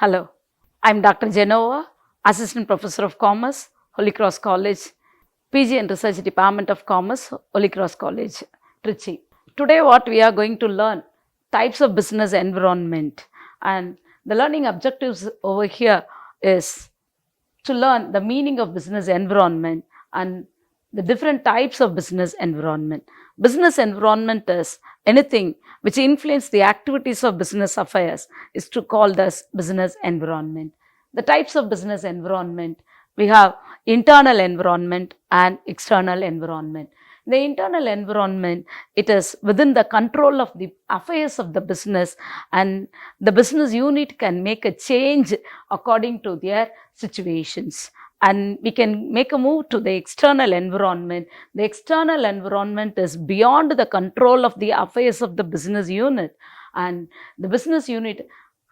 Hello, I'm Dr. Janova, Assistant Professor of Commerce, Holy Cross College, PG and Research Department of Commerce, Holy Cross College, Trichy. Today what we are going to learn, types of business environment, and the learning objectives over here is to learn the meaning of business environment and the different types of business environment. Business environment is anything which influence the activities of business affairs is to called as business environment. The types of business environment, we have internal environment and external environment. The internal environment, it is within the control of the affairs of the business, and the business unit can make a change according to their situations. And we can make a move to the external environment. The external environment is beyond the control of the affairs of the business unit, and the business units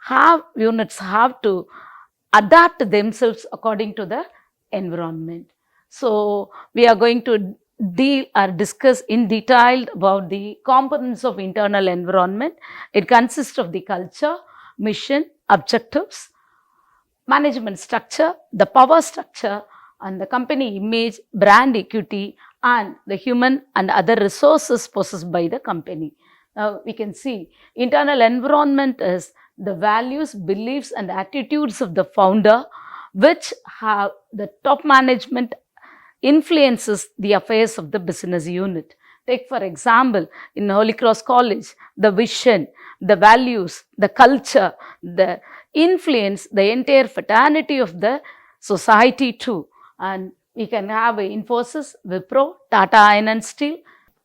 have to adapt themselves according to the environment. So we are going to discuss in detail about the components of internal environment. It consists of the culture, mission, objectives, management structure, the power structure, and the company image, brand equity, and the human and other resources possessed by the company. Now we can see internal environment is the values, beliefs, and attitudes of the founder, which have the top management influences the affairs of the business unit. Take for example, in Holy Cross College, the vision, the values, the culture, the influence the entire fraternity of the society too. And we can have Infosys, Wipro, Tata Iron and Steel.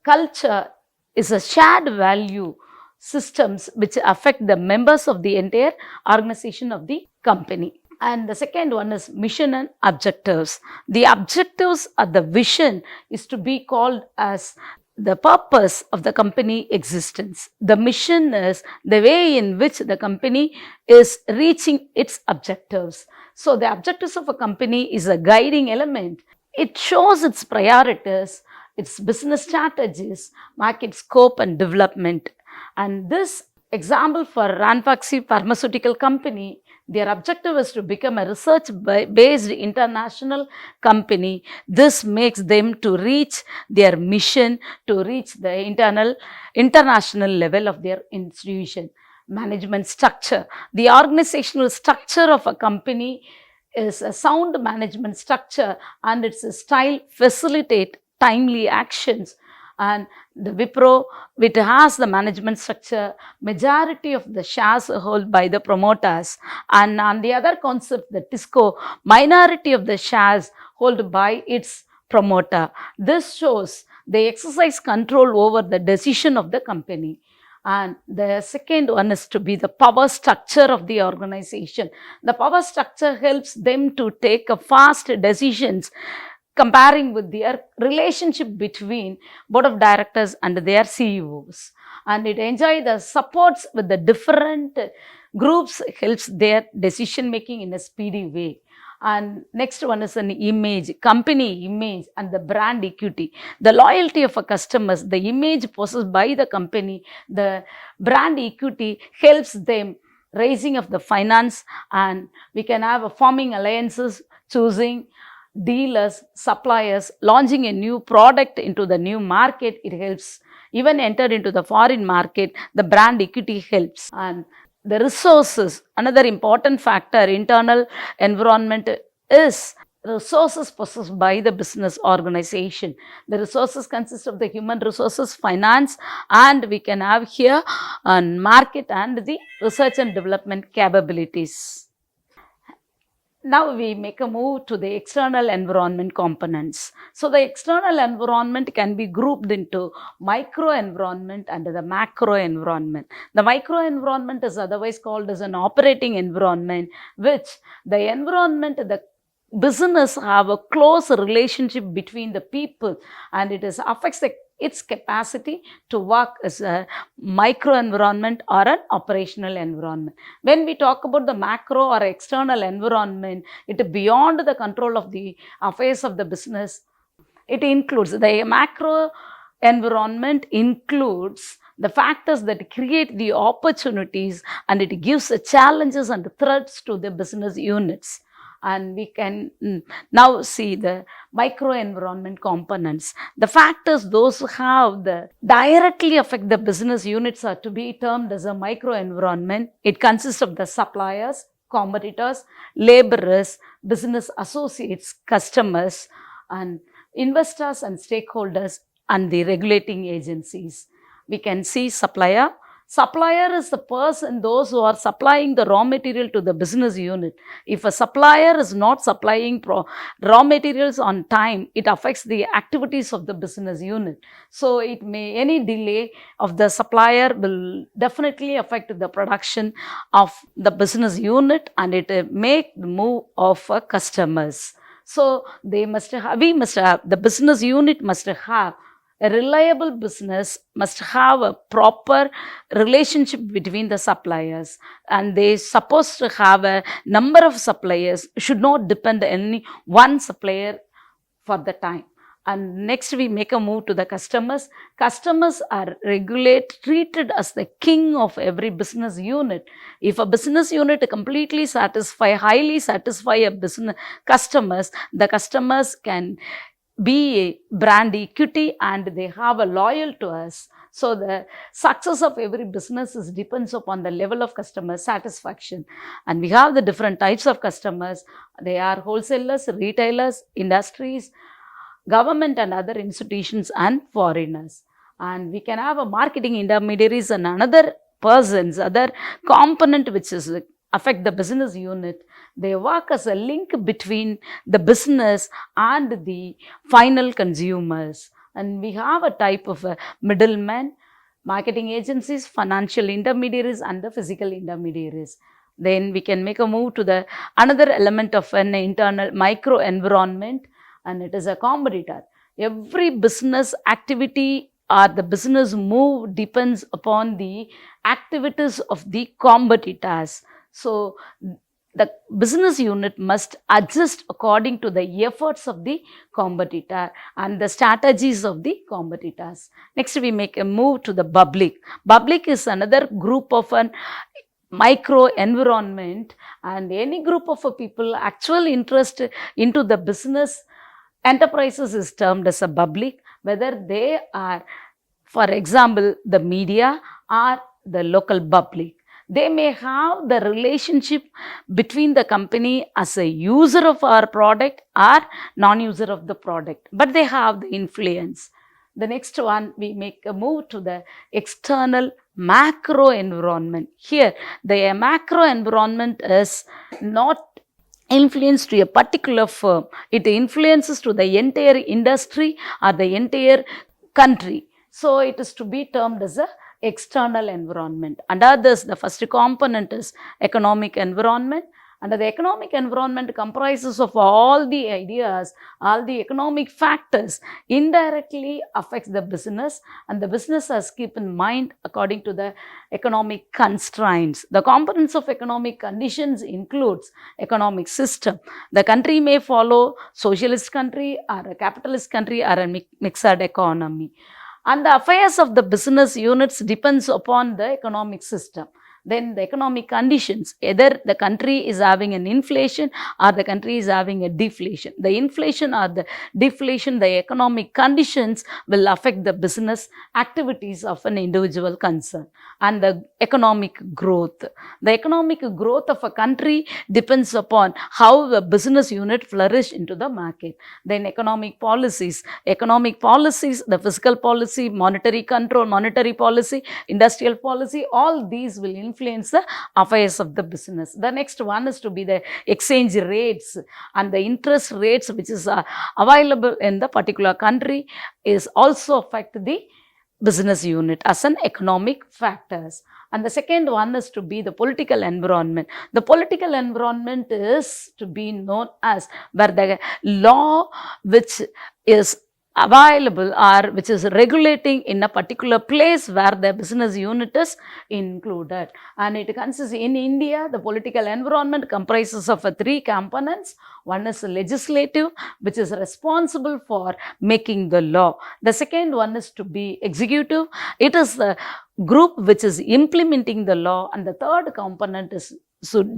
Culture is a shared value systems which affect the members of the entire organization of the company. And the second one is mission and objectives. The objectives or the vision is to be called as the purpose of the company existence. The mission is the way in which the company is reaching its objectives. So the objectives of a company is a guiding element. It shows its priorities, its business strategies, market scope and development. And this example for Ranbaxy pharmaceutical company, their objective is to become a research-based international company. This makes them to reach their mission, to reach the international level of their institution. Management structure. The organizational structure of a company is a sound management structure, and its style facilitate timely actions. And the Wipro, it has the management structure, majority of the shares are held by the promoters. And on the other concept, the TCO, minority of the shares held by its promoter. This shows they exercise control over the decision of the company. And the second one is to be the power structure of the organization. The power structure helps them to take a fast decisions, comparing with their relationship between board of directors and their CEOs. And it enjoys the supports with the different groups, helps their decision making in a speedy way. And next one is an image, company image and the brand equity. The loyalty of a customers, the image possessed by the company, the brand equity helps them raising of the finance, and we can have a forming alliances, choosing dealers, suppliers, launching a new product into the new market. It helps. Even enter into the foreign market, the brand equity helps. And the resources, another important factor, internal environment is resources possessed by the business organization. The resources consist of the human resources, finance, and we can have here market and the research and development capabilities. Now we make a move to the external environment components. So the external environment can be grouped into micro environment and the macro environment. The micro environment is otherwise called as an operating environment, which the environment, the business have a close relationship between the people, and it affects its capacity to work as a micro environment or an operational environment. When we talk about the macro or external environment, it is beyond the control of the affairs of the business. It includes the macro environment includes the factors that create the opportunities, and it gives the challenges and the threats to the business units. And we can now see the microenvironment components. The factors those who have the directly affect the business units are to be termed as a microenvironment. It consists of the suppliers, competitors, laborers, business associates, customers, and investors and stakeholders, and the regulating agencies. We can see supplier. Supplier is the person, those who are supplying the raw material to the business unit. If a supplier is not supplying raw materials on time, it affects the activities of the business unit. So any delay of the supplier will definitely affect the production of the business unit, and it make the move of customers. So the business unit must have a reliable business, must have a proper relationship between the suppliers, and they supposed to have a number of suppliers, should not depend on any one supplier for the time. And next we make a move to the customers. Customers are treated as the king of every business unit. If a business unit completely highly satisfy a business customers, the customers can be a brand equity and they have a loyal to us. So the success of every business depends upon the level of customer satisfaction. And we have the different types of customers. They are wholesalers, retailers, industries, government and other institutions, and foreigners. And we can have a marketing intermediaries and other component which is affect the business unit. They work as a link between the business and the final consumers. And we have a type of middlemen, marketing agencies, financial intermediaries, and the physical intermediaries. Then we can make a move to the another element of an internal microenvironment, and it is a competitor. Every business activity or the business move depends upon the activities of the competitors. So the business unit must adjust according to the efforts of the competitor and the strategies of the competitors. Next, we make a move to the public. Public is another group of an micro environment, and any group of people actual interest into the business enterprises is termed as a public, whether they are, for example, the media or the local public. They may have the relationship between the company as a user of our product or non-user of the product, but they have the influence. The next one, we make a move to the external macro environment. Here, the macro environment is not influence to a particular firm. It influences to the entire industry or the entire country. So it is to be termed as a external environment. Under this, the first component is economic environment. Under the economic environment comprises of all the ideas, all the economic factors indirectly affects the business, and the business has keep in mind according to the economic constraints. The components of economic conditions includes economic system. The country may follow socialist country or a capitalist country or a mixed economy. And the affairs of the business units depends upon the economic system. Then the economic conditions, either the country is having an inflation or the country is having a deflation. The inflation or the deflation, the economic conditions will affect the business activities of an individual concern. And the economic growth. The economic growth of a country depends upon how the business unit flourish into the market. Then economic policies, the fiscal policy, monetary control, monetary policy, industrial policy, all these will influence the affairs of the business. The next one is to be the exchange rates and the interest rates which is available in the particular country is also affect the business unit as an economic factors. And the second one is to be the political environment. The political environment is to be known as where the law which is available or which is regulating in a particular place where the business unit is included. And it consists in India, the political environment comprises of three components. One is legislative, which is responsible for making the law. The second one is to be executive. It is group which is implementing the law, and the third component is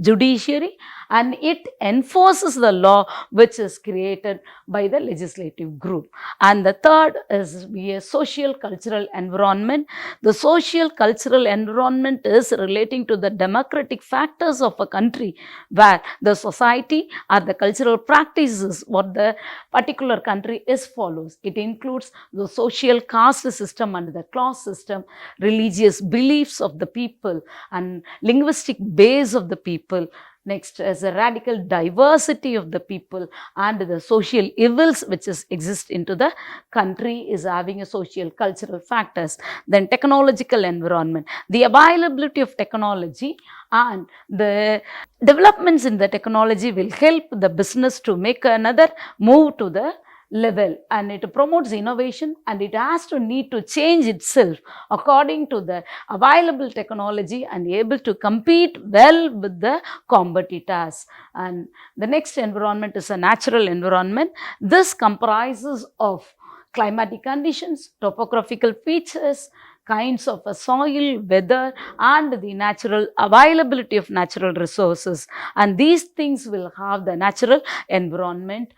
judiciary, and it enforces the law which is created by the legislative group. And the third is a social cultural environment. The social cultural environment is relating to the democratic factors of a country, where the society or the cultural practices what the particular country is follows. It includes the social caste system and the class system, religious beliefs of the people, and linguistic base of the people. Next is a radical diversity of the people, and the social evils which exist into the country is having a social cultural factors. Then technological environment, the availability of technology and the developments in the technology will help the business to make another move to the level, and it promotes innovation, and it has to need to change itself according to the available technology and able to compete well with the competitors. And the next environment is a natural environment. This comprises of climatic conditions, topographical features, kinds of a soil, weather, and the natural availability of natural resources, and these things will have the natural environment.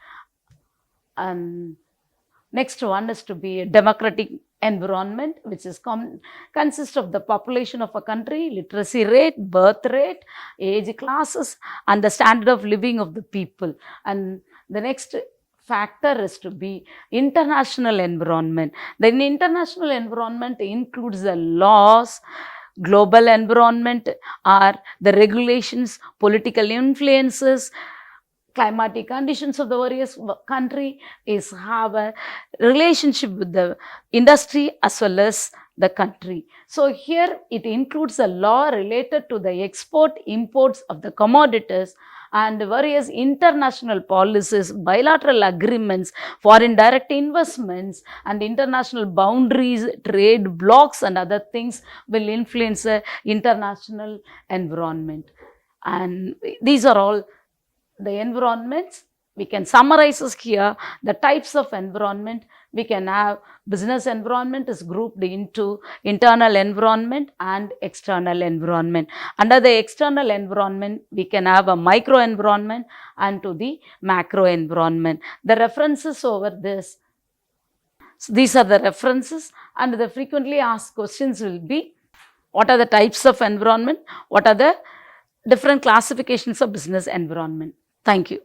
And next one is to be a democratic environment, which is consists of the population of a country, literacy rate, birth rate, age classes, and the standard of living of the people. And the next factor is to be international environment. The international environment includes the laws, global environment, are the regulations, political influences, climatic conditions of the various country, is have a relationship with the industry as well as the country. So here it includes a law related to the export imports of the commodities, and various international policies, bilateral agreements, foreign direct investments, and international boundaries, trade blocks, and other things will influence the international environment. And these are all the environments. We can summarize this here. The types of environment we can have: business environment is grouped into internal environment and external environment. Under the external environment, we can have a micro environment and to the macro environment. The references over this, so these are the references, and the frequently asked questions will be: what are the types of environment? What are the different classifications of business environment? Thank you.